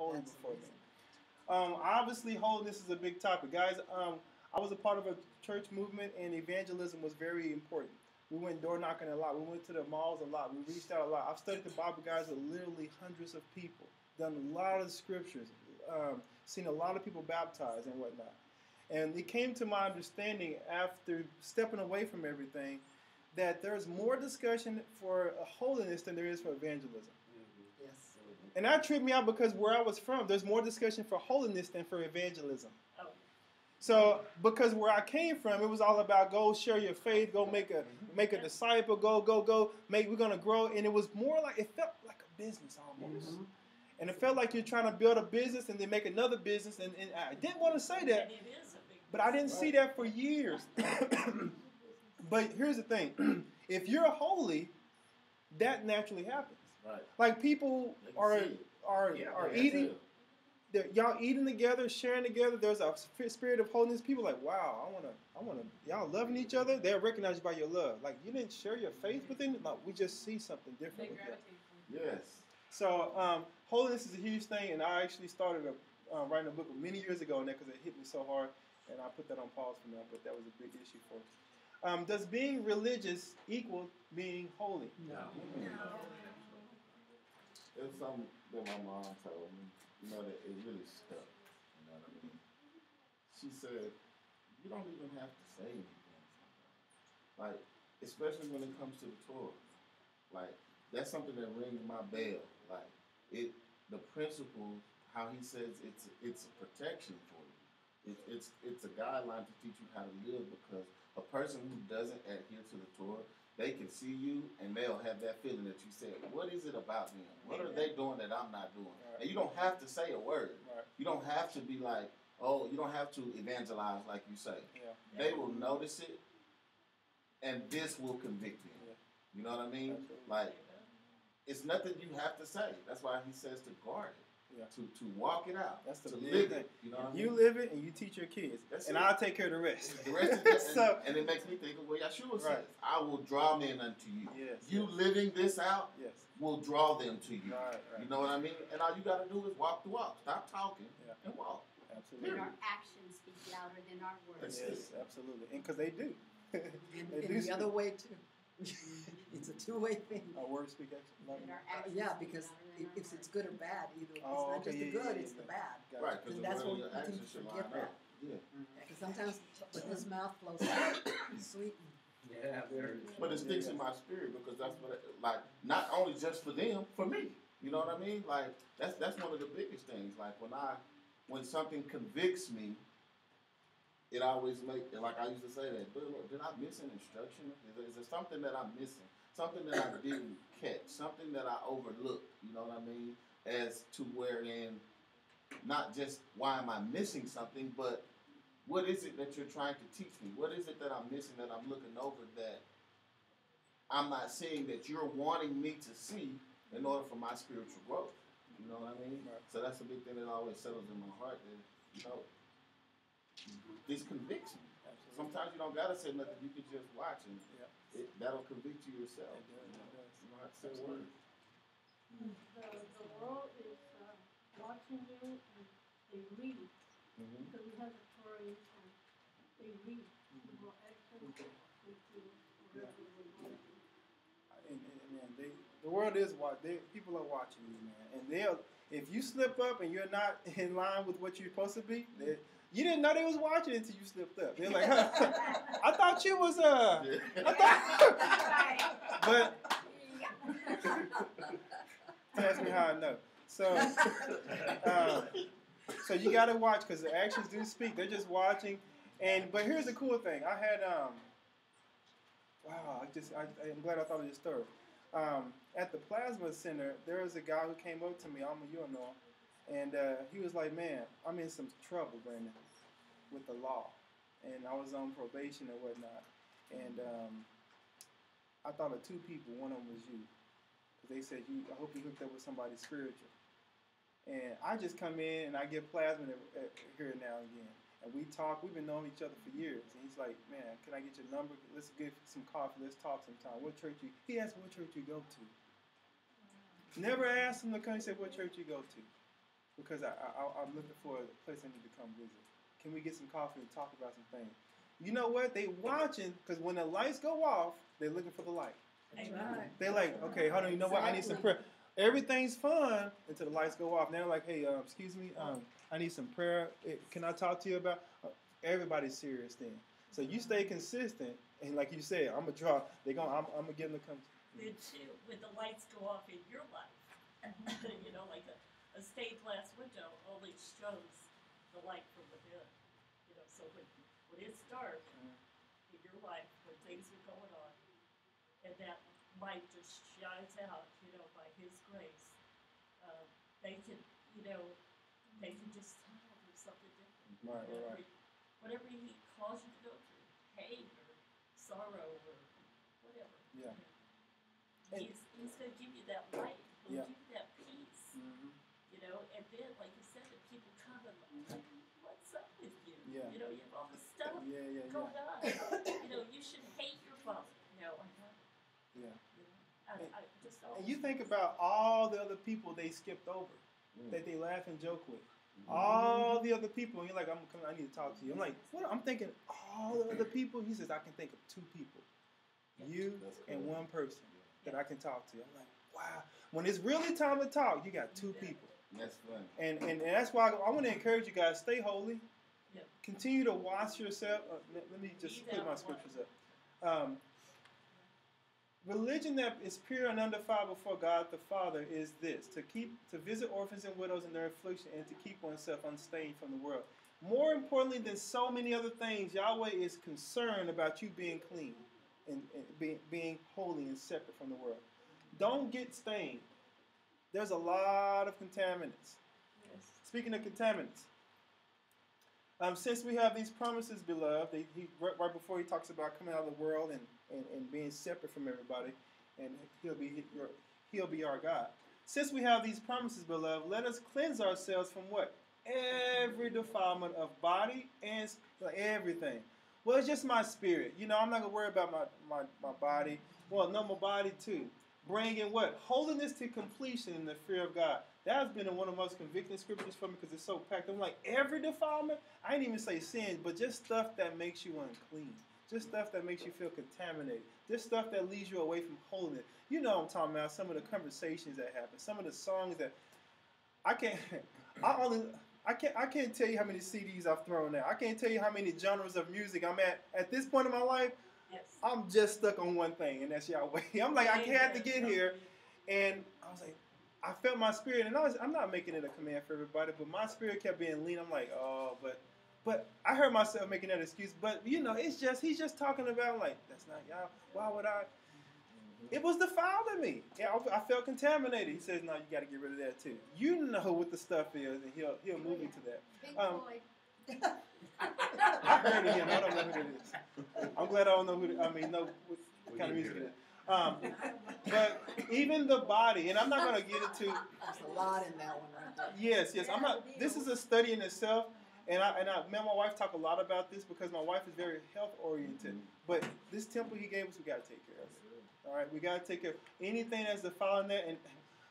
holy before me. Obviously, holiness is a big topic. Guys, I was a part of a church movement, and evangelism was very important. We went door knocking a lot. We went to the malls a lot. We reached out a lot. I've studied the Bible, guys, with literally hundreds of people, done a lot of scriptures, seen a lot of people baptized and whatnot. And it came to my understanding after stepping away from everything that there's more discussion for holiness than there is for evangelism. Yes. And that tripped me out because where I was from, there's more discussion for holiness than for evangelism. Oh. So, because where I came from, it was all about go share your faith, go make a disciple, go, we're gonna grow, and it was more like, it felt like a business almost, and it felt like you're trying to build a business and then make another business, and I didn't want to say that, but I didn't see that for years. But here's the thing: if you're holy, that naturally happens. Right. Like people are eating. Y'all eating together, sharing together. There's a spirit of holiness. People are like, wow, I wanna. Y'all loving each other. They'll recognize you by your love. Like you didn't share your faith with them. Like we just see something different with them. Yes. So holiness is a huge thing, and I actually started writing a book many years ago on that because it hit me so hard, and I put that on pause for now. But that was a big issue for us. Does being religious equal being holy? No. It's something that my mom told me. You know, that it really stuck. You know what I mean? She said, you don't even have to say anything. Like, especially when it comes to the Torah. Like, that's something that rings my bell. Like, the principle, how he says it's a protection for you. It's a guideline to teach you how to live, because a person who doesn't adhere to the Torah, they can see you and they'll have that feeling that you said, what is it about them? What are they doing that I'm not doing? Right. And you don't have to say a word. Right. You don't have to be like, oh, you don't have to evangelize like you say. Yeah. They will notice it, and this will convict them. Yeah. You know what I mean? Absolutely. Like, it's nothing you have to say. That's why he says to guard it. Yeah. To walk it out. That's the big thing. You know what I mean? You live it and you teach your kids. And I'll take care of the rest. The rest is and it makes me think of what Yeshua says. I will draw men unto you. Yes, you living this out will draw them to you. Right. You know what I mean? And all you got to do is walk the walk. Stop talking and walk. Absolutely. And our actions speak louder than our words. Yes, absolutely. And because they do. And the other way too. It's a two-way thing. Our words speak action. Yeah, because if it's good or bad, either it's not just the good, it's the bad. Right, because that's what you can forget that. Yeah. Because sometimes with his mouth flows out, it's sweet. Yeah, but it sticks in my spirit, because that's what like not only just for them, for me. You know what I mean? Like that's one of the biggest things. Like when something convicts me, it always makes, like I used to say that, did I miss an instruction? Is there something that I'm missing? Something that I didn't catch? Something that I overlooked? You know what I mean? As to wherein, not just why am I missing something, but what is it that you're trying to teach me? What is it that I'm missing, that I'm looking over, that I'm not seeing, that you're wanting me to see in order for my spiritual growth? You know what I mean? Right. So that's a big thing that always settles in my heart, that, you know, this convicts me. Absolutely. Sometimes you don't gotta say nothing. You can just watch, and that'll convict you yourself. You don't have to say a word. The world is watching you, and they read. Because we have the Torah, and they read. The more action they do, whatever they want to do. And the world is watching. People are watching you, man. And if you slip up and you're not in line with what you're supposed to be, you didn't know they was watching until you slipped up. They're like, I thought you was but ask me how I know. So you got to watch, because the actions do speak. They're just watching. But here's the cool thing. I had I'm glad I thought of this story. At the Plasma Center, there was a guy who came up to me. You don't know him. And he was like, man, I'm in some trouble, Brandon, with the law. And I was on probation and whatnot. And I thought of two people. One of them was you. Because they said, I hope you hooked up with somebody spiritual. And I just come in and I get Plasma here now and again. And we talk. We've been knowing each other for years. And he's like, man, can I get your number? Let's get some coffee. Let's talk sometime. He asked what church you go to. Never asked him to come and say what church you go to. because I'm looking for a place I need to come visit. Can we get some coffee and talk about some things? You know what? They watching because when the lights go off, they're looking for the light. That's right. They're like, okay, hold on. You know what? I need some prayer. Everything's fun until the lights go off. Now they're like, hey, excuse me, I need some prayer. Can I talk to you about? Everybody's serious then. So you stay consistent, and like you said, I'm gonna draw. I'm gonna get them to come. Then too, when the lights go off in your life, you know, like a stained glass window only shows the light from within. You know, so when it's dark in your life, when things are going on, and that light just shines out, you know, by His grace, they can, you know, they can just tell there's something different. Right. Whatever He calls you to go through, pain or sorrow or whatever. Yeah. He's going to give you that light. He'll Yeah. give you that peace. Mm-hmm. You know, and then, like you said, the people come and like, what's up with you? Yeah. You know, you have all this stuff Yeah. going on. You know, you should hate your father. No, I haven't. Yeah. You know, I just always. And you think about all the other people they skipped over, that they laugh and joke with. All the other people, and you're like, I need to talk to you. I'm like, what? I'm thinking all the other people. He says, I can think of 2 people, you and one person that I can talk to. I'm like, wow. When it's really time to talk, you got 2 people. That's fun. And that's why I want to encourage you guys, stay holy. Yeah. Continue to wash yourself. Let me just put my scriptures up. Religion that is pure and undefiled before God the Father is this: to visit orphans and widows in their affliction, and to keep oneself unstained from the world. More importantly than so many other things, Yahweh is concerned about you being clean and being holy and separate from the world. Don't get stained. There's a lot of contaminants. Yes. Speaking of contaminants, since we have these promises, beloved, right before he talks about coming out of the world and being separate from everybody, and he'll be our God. Since we have these promises, beloved, let us cleanse ourselves from what? Every defilement of body and everything. Well, it's just my spirit. You know, I'm not going to worry about my body. Well, no, my body too. Bringing what? Holiness to completion in the fear of God. That has been one of the most convicting scriptures for me because it's so packed. I'm like, every defilement, I didn't even say sin, but just stuff that makes you unclean. Just stuff that makes you feel contaminated. Just stuff that leads you away from holiness. You know what I'm talking about, some of the conversations that happen, some of the songs that I can't tell you how many CDs I've thrown out. I can't tell you how many genres of music I'm at this point in my life. Yes. I'm just stuck on one thing, and that's Yahweh. I'm like, I had to get here, and I was like, I felt my spirit, and I'm not making it a command for everybody, but my spirit kept being lean. I'm like, oh, but I heard myself making that excuse. But you know, he's just talking about like, that's not Yahweh. Why would I? It was defiling me. Yeah, I felt contaminated. He says, no, you got to get rid of that too. You know what the stuff is, and he'll move you to that. Big boy. I heard it again. I don't know who it is. I'm glad I don't know know what kind of music it is. But even the body, and I'm not going to get into. There's a lot in that one right there. Yes. I'm not. This is a study in itself, and I me and my wife talk a lot about this because my wife is very health oriented. But this temple he gave us, we got to take care of it. All right, we got to take care of anything that's defiling that. And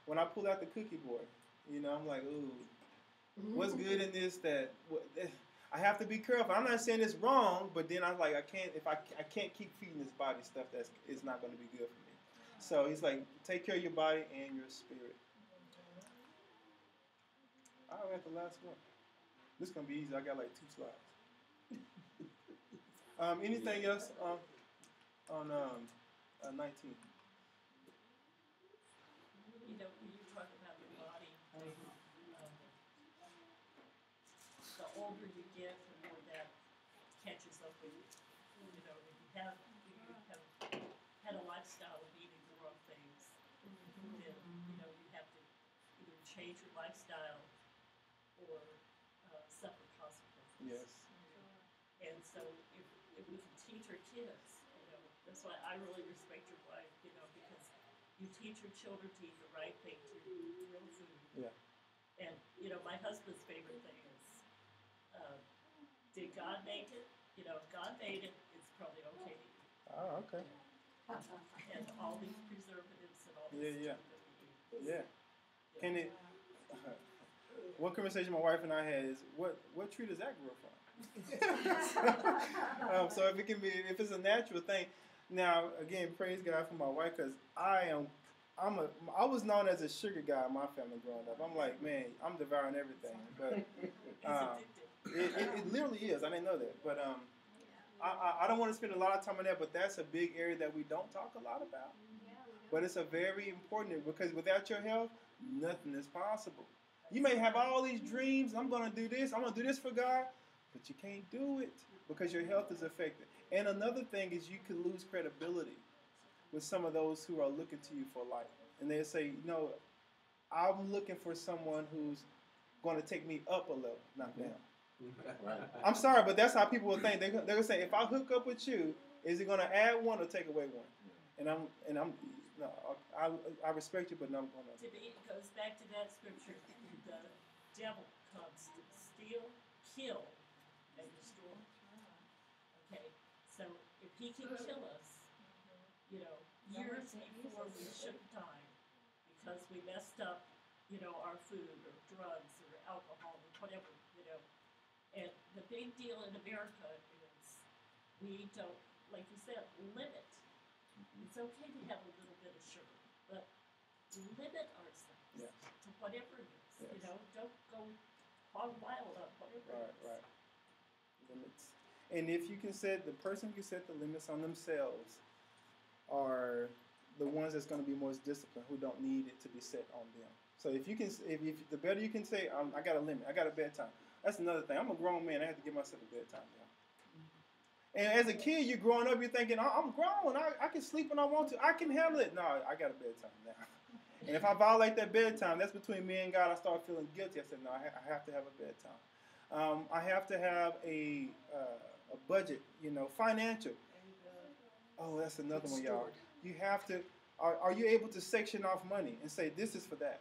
when I pull out the cookie board, you know, I'm like, ooh, what's good in this? I have to be careful. I'm not saying it's wrong, but then I'm like, I can't keep feeding this body stuff is not going to be good for me. So he's like, take care of your body and your spirit. I'll have the last one. This is going to be easy. I got like 2 slides. Anything else on 19? You know, when you talk about the body, the older you get, the more that catches up with you. You know, if you have had a lifestyle of eating the wrong things, then you know you have to either change your lifestyle or suffer consequences. Yes. And so if we can teach our kids, you know, that's why I really respect your wife, you know, because you teach your children to eat the right thing, to eat real food. Yeah. And you know, my husband's favorite thing is, did God make it? You know, if God made it, it's probably okay to eat. Oh, okay. And all these preservatives and all this Yeah. stuff that we use. Yeah. Can it? one conversation my wife and I had is, what tree does that grow from? So if it's a natural thing. Now, again, praise God for my wife, because I was known as a sugar guy in my family growing up. I'm like, man, I'm devouring everything. But it literally is. I didn't know that. But I don't want to spend a lot of time on that, but that's a big area that we don't talk a lot about. But it's a very important, because without your health, nothing is possible. You may have all these dreams. I'm going to do this for God, but you can't do it because your health is affected. And another thing is you can lose credibility with some of those who are looking to you for life. And they say, I'm looking for someone who's going to take me up a level, not down. Right. I'm sorry, but that's how people will think. They're going to say, if I hook up with you, is it going to add one or take away one? I respect you, but no. To me, it goes back to that scripture. The devil comes to steal, kill, and destroy. Okay, so if he can kill us, years before we should die, because we messed up, our food or drugs or alcohol or whatever, And the big deal in America is we don't, like you said, limit. It's okay to have a little bit of sugar, but limit ourselves to whatever it is. Yes. Don't go hog wild on whatever it is. Right. Limits. And if you can the person who can set the limits on themselves are the ones that's going to be most disciplined, who don't need it to be set on them. So if the better you can say, I got a limit, I got a bedtime. That's another thing. I'm a grown man. I have to give myself a bedtime now. And as a kid, you're growing up, you're thinking, I'm grown. I can sleep when I want to. I can handle it. No, I got a bedtime now. And if I violate that bedtime, that's between me and God. I start feeling guilty. I said, no, I have to have a bedtime. I have to have a budget, financial. Oh, that's another one, y'all. You have to, are you able to section off money and say, this is for that?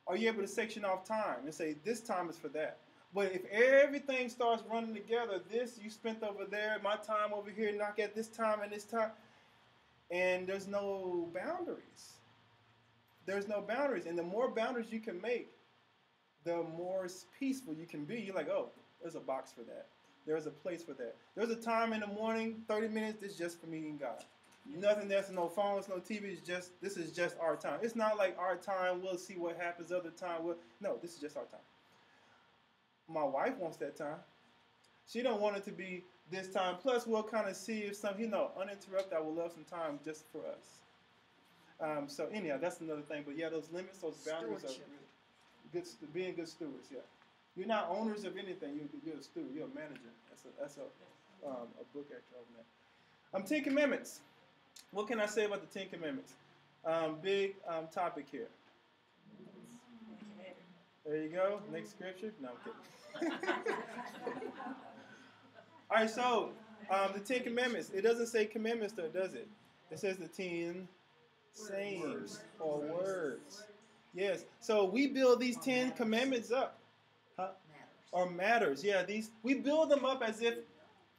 Are you able to section off time and say, this time is for that? But if everything starts running together, this you spent over there, my time over here, knock at this time and this time, and there's no boundaries. There's no boundaries. And the more boundaries you can make, the more peaceful you can be. You're like, oh, there's a box for that. There's a place for that. There's a time in the morning, 30 minutes, this is just for me and God. Nothing, there's no phones, no TV, this is just our time. It's not like our time, we'll see what happens other time. No, this is just our time. My wife wants that time. She don't want it to be this time. Plus, we'll kind of see if uninterrupted, I will love some time just for us. So anyhow, that's another thing. But yeah, those limits, those boundaries are good. Being good stewards. Yeah, you're not owners of anything. You're a steward. You're a manager. That's a book actually on that. 10 Commandments. What can I say about the 10 Commandments? Big topic here. There you go. Next scripture. No, I'm kidding. All right, so the 10 Commandments. It doesn't say commandments, though, does it? It says the 10 sayings or words. Yes. So we build these 10 commandments up. Or matters. Yeah, we build them up as if,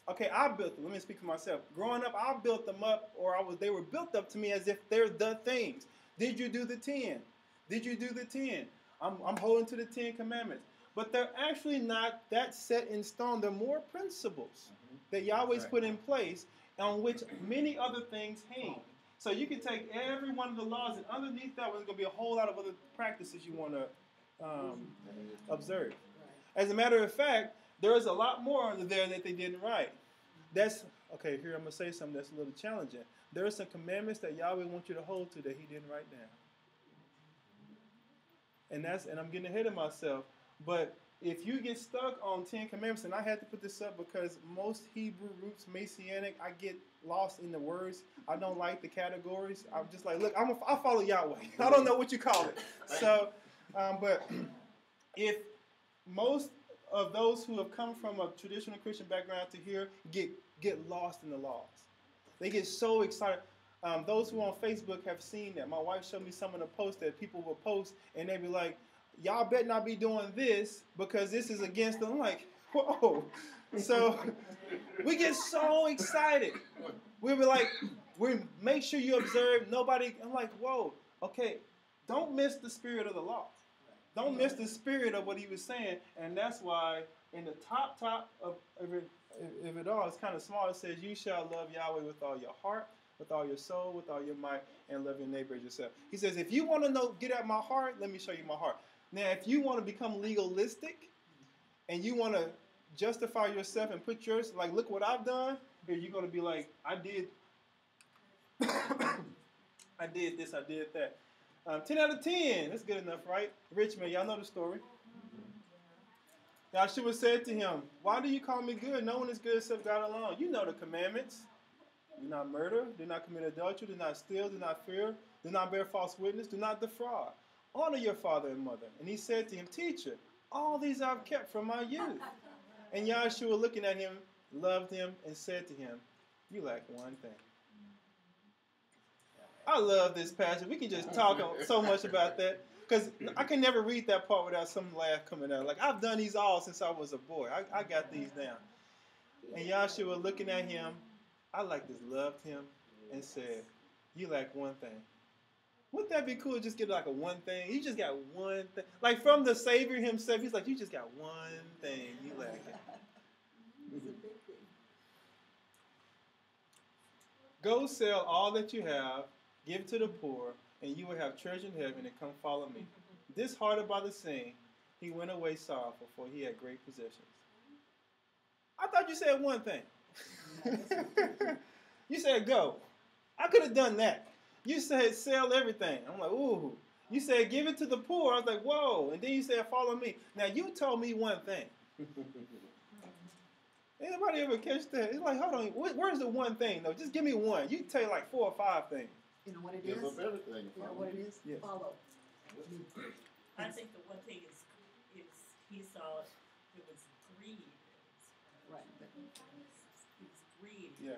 okay, I built them. Let me speak for myself. Growing up, I built them up, they were built up to me as if they're the things. Did you do the 10? Did you do the 10? I'm holding to the 10 Commandments. But they're actually not that set in stone. They're more principles that Yahweh's put in place on which many other things hang. So you can take every one of the laws, and underneath that there's going to be a whole lot of other practices you want to observe. As a matter of fact, there is a lot more under there that they didn't write. Here I'm going to say something that's a little challenging. There are some commandments that Yahweh wants you to hold to that he didn't write down. And I'm getting ahead of myself, but if you get stuck on 10 commandments, and I had to put this up because most Hebrew roots, Messianic, I get lost in the words. I don't like the categories. I'm just like, look, I follow Yahweh. I don't know what you call it. So, but if most of those who have come from a traditional Christian background to here get lost in the laws, they get so excited. Those who are on Facebook have seen that. My wife showed me some of the posts that people will post, and they be like, y'all better not be doing this because this is against them. I'm like, whoa. So we get so excited. We be like, make sure you observe nobody. I'm like, whoa, okay, don't miss the spirit of the law. Don't miss the spirit of what he was saying. And that's why in the top of it all, it's kind of small. It says, you shall love Yahweh with all your heart, with all your soul, with all your might, and love your neighbor as yourself. He says, if you want to get at my heart, let me show you my heart. Now, if you want to become legalistic and you want to justify yourself and put yours, like, look what I've done, here you're going to be like, I did I did this, I did that. 10 out of 10. That's good enough, right? Richmond, y'all know the story. Yahshua said to him, why do you call me good? No one is good except God alone. You know the commandments. Do not murder. Do not commit adultery. Do not steal. Do not fear. Do not bear false witness. Do not defraud. Honor your father and mother. And he said to him, teacher, all these I've kept from my youth. And Yahshua, looking at him, loved him and said to him, you lack one thing. I love this passage. We can just talk so much about that. Because I can never read that part without some laugh coming out. Like, I've done these all since I was a boy. I got these down. And Yahshua, looking at him, I like this, loved him and said, you lack one thing. Wouldn't that be cool? Just get like a one thing. You just got one thing. Like from the Savior himself, he's like, you just got one thing. You lack it. It's a big thing. Go sell all that you have, give to the poor, and you will have treasure in heaven, and come follow me. Disheartened by the saying, he went away sorrowful, for he had great possessions. I thought you said one thing. You said go. I could have done that. You said sell everything. I'm like, ooh. You said give it to the poor. I was like, whoa. And then you said follow me. Now you told me one thing. Anybody ever catch that? It's like, hold on. Where's the one thing though? Just give me one. You can tell you like 4 or 5 things. You know what it Give is? up everything. You know what it is? Yes. Follow. I think the one thing is he saw it was greed. Right. But It was greed. Yeah.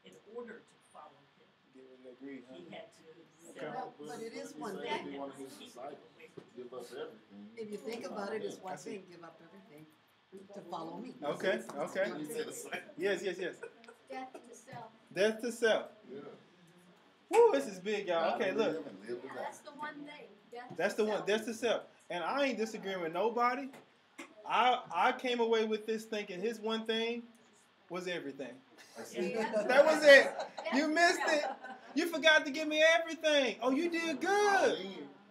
In order to follow him, Get rid of that greed, huh? he had to Okay. sell. But it is one He thing. said he wanted his disciples. Give up everything. if you think about it, it's I one see. thing. Give up everything to follow me. Okay, okay. He said the same. Yes. Death to self. Death to self. Yeah. Woo, this is big, y'all. Okay, Live look. and live to die. That's the one thing. Death That's to the one. self. That's the self. And I ain't disagreeing with nobody. I came away with this thinking his one thing was everything. Yeah. That was it. Death You to missed self. it. You forgot to give me everything. Oh, you did good.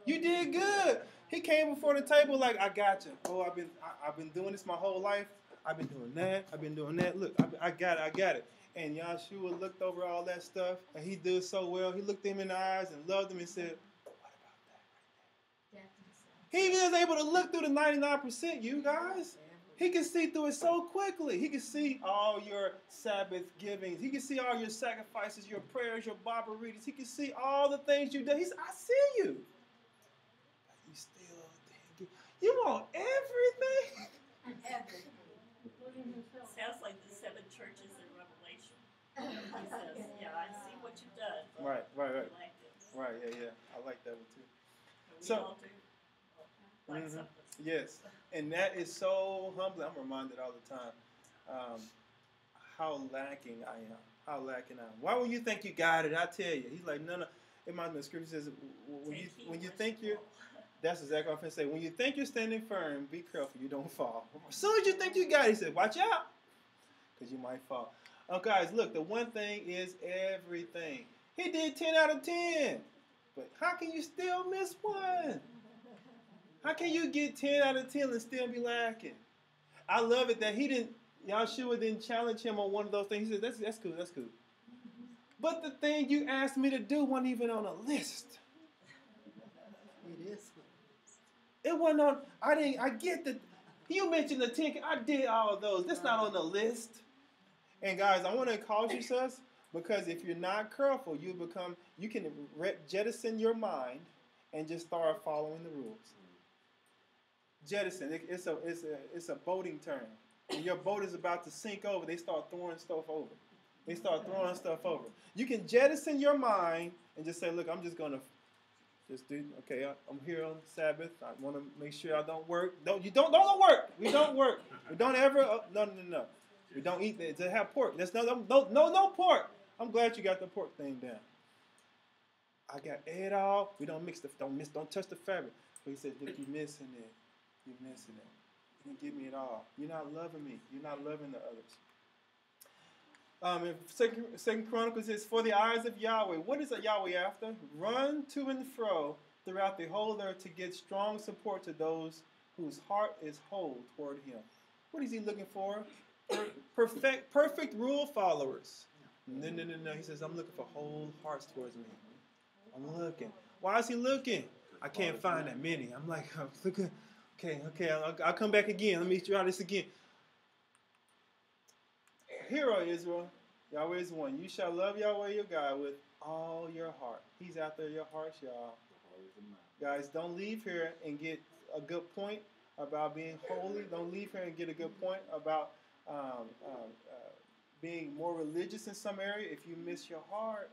You did good. He came before the table like, I got you. Oh, I've been doing this my whole life. I've been doing that. I've been doing that. Look, I got it. And Yahshua looked over all that stuff, and he did so well. He looked him in the eyes and loved him and said, what about that? Death to self. He was able to look through the 99%, you guys. He can see through it so quickly. He can see all your Sabbath givings. He can see all your sacrifices, your prayers, your Bible readings. He can see all the things you do. He said, I see you. But you still didn't get, you want everything? Everything. Including himself. Sounds like the 7 churches in Revelation. He says, yeah, I see what you've done. But Right. I like this. Right, yeah. I like that one too. And we So- all do. Like Mhm. something. Yes. And that is so humbling. I'm reminded all the time how lacking I am. Why would you think you got it? I tell you. He's like, no. In my scripture says, when you think you're, that's exactly what I'm going to say. When you think you're standing firm, be careful you don't fall. As soon as you think you got it, he said, watch out, because you might fall. Oh, guys, look, the one thing is everything. He did 10 out of 10. But how can you still miss one? How can you get 10 out of 10 and still be lacking? I love it that Yahshua didn't challenge him on one of those things. He said, that's cool. But the thing you asked me to do wasn't even on a list. It is. It wasn't on, I get that. You mentioned the 10, I did all of those. That's not on the list. And guys, I want to caution you, because if you're not careful, you can jettison your mind and just start following the rules. Jettison, it's a boating term. When your boat is about to sink over, they start throwing stuff over. You can jettison your mind and just say, look, I'm just going to just do, okay, I'm here on Sabbath. I want to make sure I don't work. Don't work. We don't work. We don't ever, no. We don't eat, to have pork. There's no pork. I'm glad you got the pork thing down. I got it all. We don't mix don't touch the fabric. But he said, look, you're missing it. You're missing it. You didn't give me it all. You're not loving me. You're not loving the others. In Second Chronicles, it says, for the eyes of Yahweh. What is Yahweh after? Run to and fro throughout the whole earth to get strong support to those whose heart is whole toward him. What is he looking for? Perfect rule followers. No. He says, I'm looking for whole hearts towards me. I'm looking. Why is he looking? I can't find that many. I'm like, okay, I'll come back again. Let me try this again. Hear, O Israel, Yahweh is one. You shall love Yahweh your God with all your heart. He's after your hearts, y'all. Guys, don't leave here and get a good point about being holy. Don't leave here and get a good point about being more religious in some area if you miss your heart.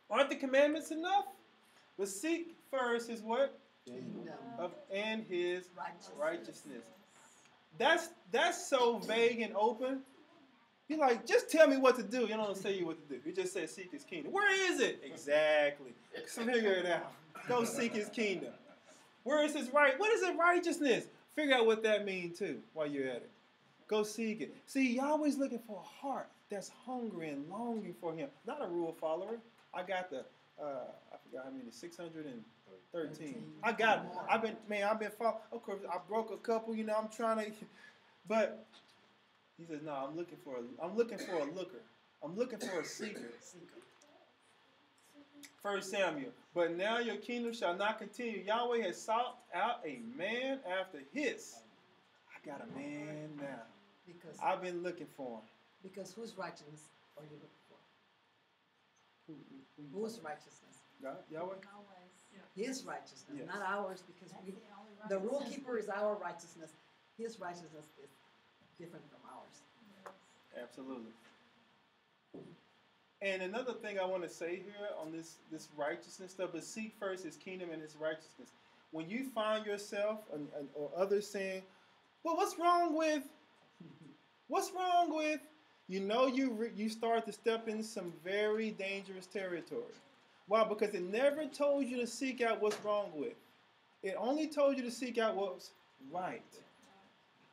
Aren't the commandments enough? But seek first his what? And his righteousness. That's so vague and open. You're like, just tell me what to do. You don't say you what to do. You just say seek his kingdom. Where is it? Exactly. So figure it out. Go seek his kingdom. Where is his right? What is it? Righteousness. Figure out what that means too while you're at it. Go seek it. See, Yahweh's looking for a heart that's hungry and longing for him. Not a rule follower. I got the, I forgot how many, 613. I got it. I've been following. Of course, I broke a couple, I'm trying to, but he says, no, I'm looking for a looker. I'm looking for a seeker. 1 Samuel. But now your kingdom shall not continue. Yahweh has sought out a man after his. I got a man now. Because I've been looking for him. Because whose righteousness are you looking for? Whose righteousness? God, Yahweh? His righteousness, Yes. not ours, because the rule keeper is our righteousness. His righteousness is different from ours. Absolutely. And another thing I want to say here on this righteousness stuff, but seek first his kingdom and his righteousness. When you find yourself or others saying, well, what's wrong with, you start to step in some very dangerous territory. Why? Because it never told you to seek out what's wrong with. It only told you to seek out what's right.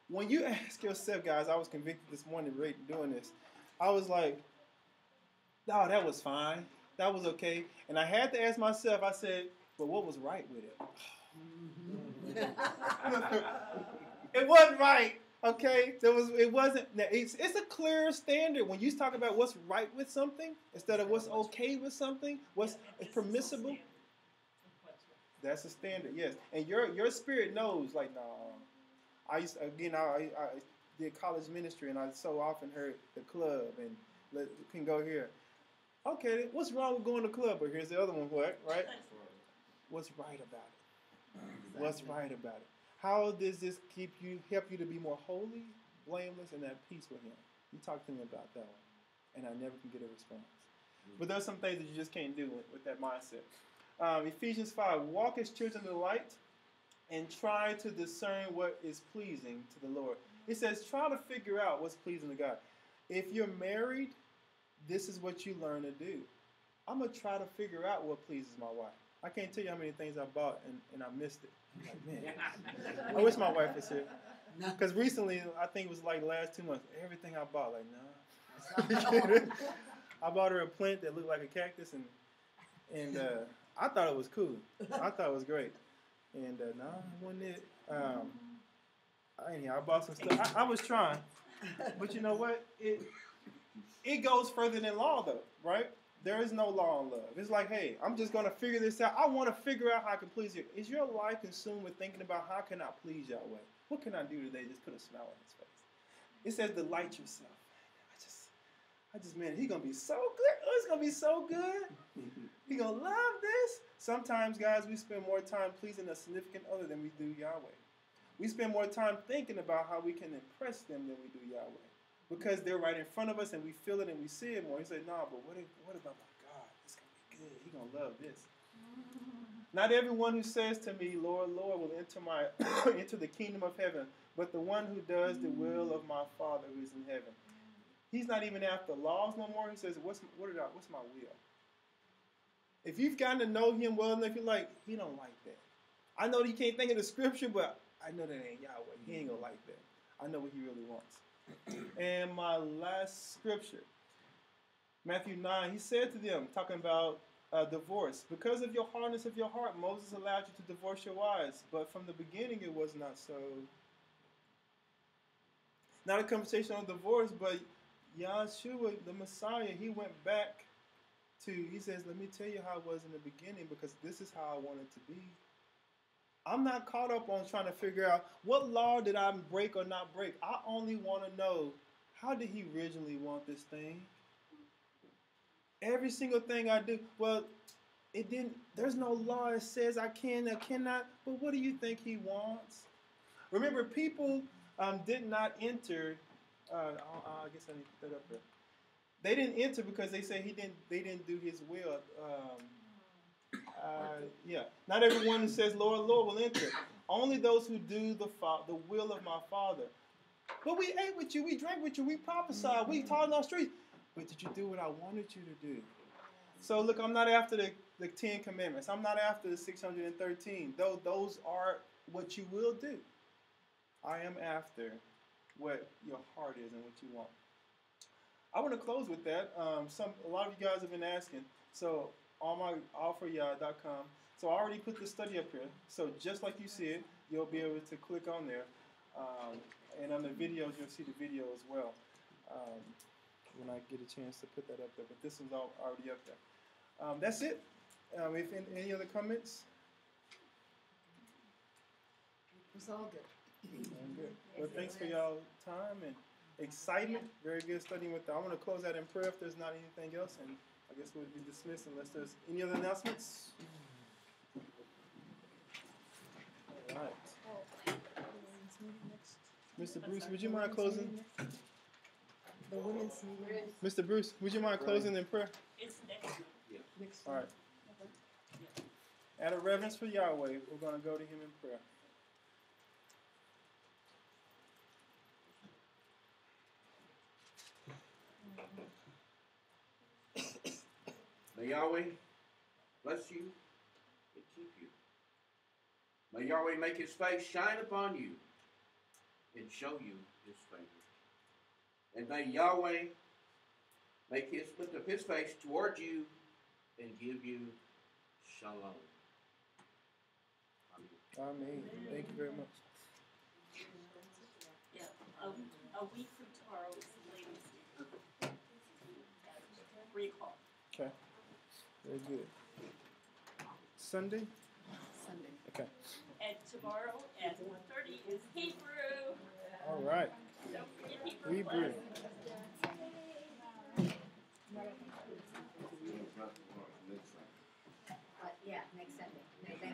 When you ask yourself, guys, I was convicted this morning doing this. I was like, no, that was fine. That was okay. And I had to ask myself, I said, but what was right with it? It wasn't right. Okay? It wasn't. It's a clear standard. When you talk about what's right with something, instead of what's okay with something, what's permissible, that's a standard, yes. And your spirit knows, like, no. I did college ministry, and I so often heard the club, and can go here. Okay, what's wrong with going to the club? But here's the other one, right? What's right about it? What's right about it? How does this help you to be more holy, blameless, and at peace with him? You talk to me about that one, and I never can get a response. But there's some things that you just can't do with that mindset. Ephesians 5, walk as children of the light, and try to discern what is pleasing to the Lord. It says, try to figure out what's pleasing to God. If you're married, this is what you learn to do. I'm going to try to figure out what pleases my wife. I can't tell you how many things I bought and I missed it. I'm like, man, I wish my wife was here. Because recently, I think it was like the last 2 months, everything I bought, like, no. I bought her a plant that looked like a cactus, and I thought it was cool. I thought it was great. And no, it wasn't it. Anyhow, I bought some stuff. I was trying. But you know what? It goes further than law, though, right? There is no law in love. It's like, hey, I'm just going to figure this out. I want to figure out how I can please you. Is your life consumed with thinking about how can I please Yahweh? What can I do today? Just put a smile on his face. It says delight yourself. I just, man, he's going to be so good. Oh, it's going to be so good. He's going to love this. Sometimes, guys, we spend more time pleasing a significant other than we do Yahweh. We spend more time thinking about how we can impress them than we do Yahweh. Because they're right in front of us and we feel it and we see it more. He said, no, but what about my God? It's going to be good. He's going to love this. Not everyone who says to me, Lord, Lord, will enter the kingdom of heaven, but the one who does the will of my Father who is in heaven. He's not even after laws no more. He says, what's my will? If you've gotten to know him well enough, you're like, he don't like that. I know that he can't think of the scripture, but I know that ain't Yahweh. He ain't gonna like that. I know what he really wants. And my last scripture, Matthew 9, he said to them, talking about divorce, because of your hardness of your heart, Moses allowed you to divorce your wives, but from the beginning it was not so. Not a conversation on divorce, but Yahshua, the Messiah, he went back to, he says, let me tell you how it was in the beginning, because this is how I want it to be. I'm not caught up on trying to figure out what law did I break or not break. I only want to know, how did he originally want this thing? Every single thing I do, well, it didn't, there's no law that says I can or cannot, but what do you think he wants? Remember, people did not enter, I guess I need to put that up there. They didn't enter because they said they didn't do his will. Yeah, not everyone who says, Lord, Lord, will enter. Only those who do the will of my Father. But we ate with you, we drank with you, we prophesied, we taught in our streets. But did you do what I wanted you to do? So look, I'm not after the 10 Commandments. I'm not after the 613. Those are what you will do. I am after what your heart is and what you want. I want to close with that. A lot of you guys have been asking. So on my allforyah.com. So I already put the study up here. So just like you see it, you'll be able to click on there. And on the videos, you'll see the video as well. When I get a chance to put that up there. But this one's already up there. That's it. If any other comments? It's all good. Good. Well, thanks for y'all time and excitement. Very good studying with that. I want to close out in prayer if there's not anything else, and I guess we'll be dismissed unless there's any other announcements. All right. Mr. Bruce, would you mind closing? The women's meeting. Mr. Bruce, would you mind closing in prayer? It's next. Next All right. Out of reverence for Yahweh, we're going to go to him in prayer. May Yahweh bless you and keep you. May Yahweh make his face shine upon you and show you his favor. And may Yahweh lift up his face toward you and give you shalom. Amen. Amen. Thank you very much. Yeah, a week from tomorrow is the latest. At 3 o'clock. Okay. Very good. Sunday? Sunday. Okay. And tomorrow at 1:30 is Hebrew. All right. Don't forget Hebrew. Hebrew. Yeah, next Sunday, November.